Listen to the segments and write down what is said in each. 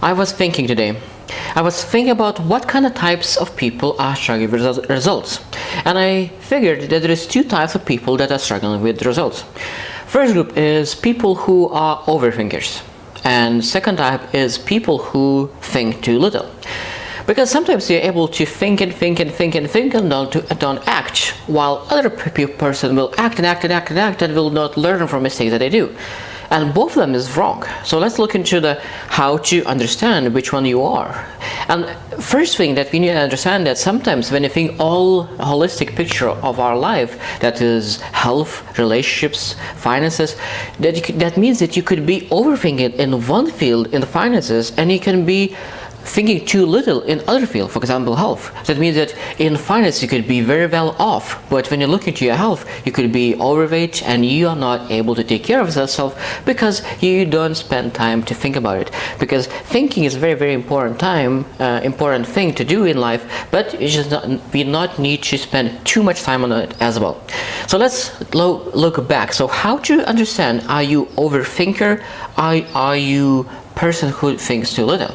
I was thinking today. I was thinking about what kind of types of people are struggling with results. And I figured that there is two types of people that are struggling with results. First group is people who are overthinkers. And second type is people who think too little. Because sometimes you're able to think and don't act, while other person will act and will not learn from mistakes that they do. And both of them is wrong. So let's look into the how to understand which one you are. And first thing that we need to understand that sometimes when you think all holistic picture of our life, that is health, relationships, finances, that means that you could be overthinking in one field in the finances, and you can be thinking too little in other fields, for example health. That means that in finance you could be very well off, but when you look into your health you could be overweight and you are not able to take care of yourself because you don't spend time to think about it. Because thinking is a very important thing to do in life, but we not need to spend too much time on it as well. So let's look back. So how to understand, are you overthinker? Are you person who thinks too little?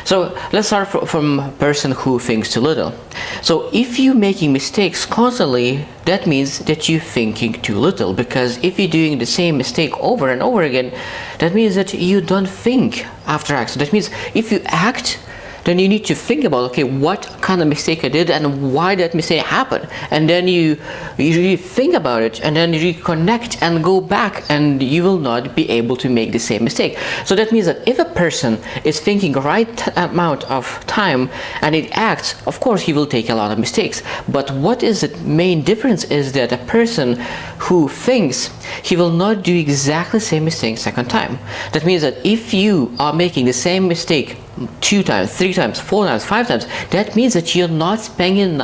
So let's start from person who thinks too little. So if you're making mistakes constantly, that means that you're thinking too little, because if you're doing the same mistake over and over again, that means that you don't think after act. So that means if you act, then you need to think about, okay, what kind of mistake I did and why that mistake happened. And then you really think about it, and then you reconnect and go back, and you will not be able to make the same mistake. So that means that if a person is thinking the right amount of time and it acts, of course he will take a lot of mistakes. But what is the main difference is that a person who thinks, he will not do exactly the same mistake second time. That means that if you are making the same mistake 2 times, 3 times, 4 times, 5 times, that means that you're not spending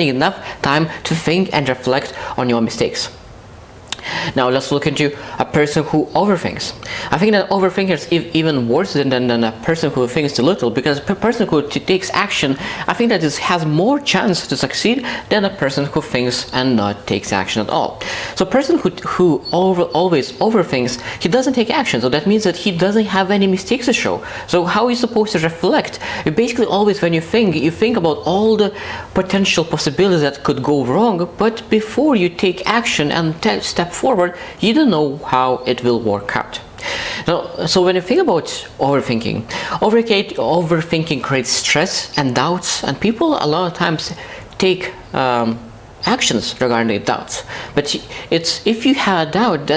enough time to think and reflect on your mistakes. Now let's look into a person who overthinks. I think that overthinkers is even worse than a person who thinks too little, because a person who takes action, I think that has more chance to succeed than a person who thinks and not takes action at all. So a person who always overthinks, he doesn't take action. So that means that he doesn't have any mistakes to show. So how are you supposed to reflect? You basically always, when you think about all the potential possibilities that could go wrong, but before you take action and step forward, you don't know how it will work out. So when you think about overthinking creates stress and doubts, and people a lot of times take actions regarding doubts. But if you have a doubt,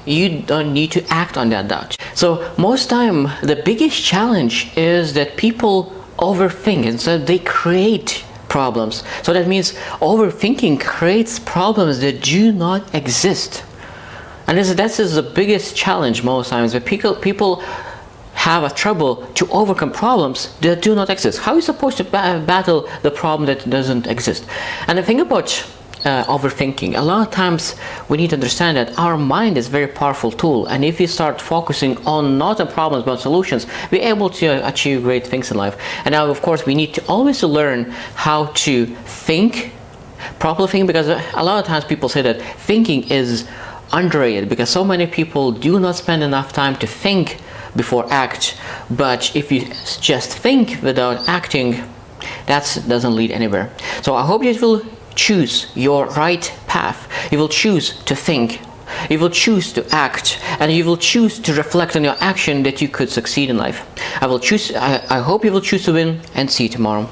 you don't need to act on that doubt. So most time the biggest challenge is that people overthink, and so they create problems. So that means overthinking creates problems that do not exist. And that is the biggest challenge most times, where people have a trouble to overcome problems that do not exist. How are you supposed to battle the problem that doesn't exist? And the thing about overthinking, a lot of times we need to understand that our mind is a very powerful tool, and if we start focusing on not on problems but solutions, we're able to achieve great things in life. And now of course we need to always learn how to think, properly think, because a lot of times people say that thinking is underrated, because so many people do not spend enough time to think before act. But if you just think without acting, that doesn't lead anywhere. So I hope you will choose your right path. You will choose to think, you will choose to act, and you will choose to reflect on your action that you could succeed in life. I hope you will choose to win, and see you tomorrow.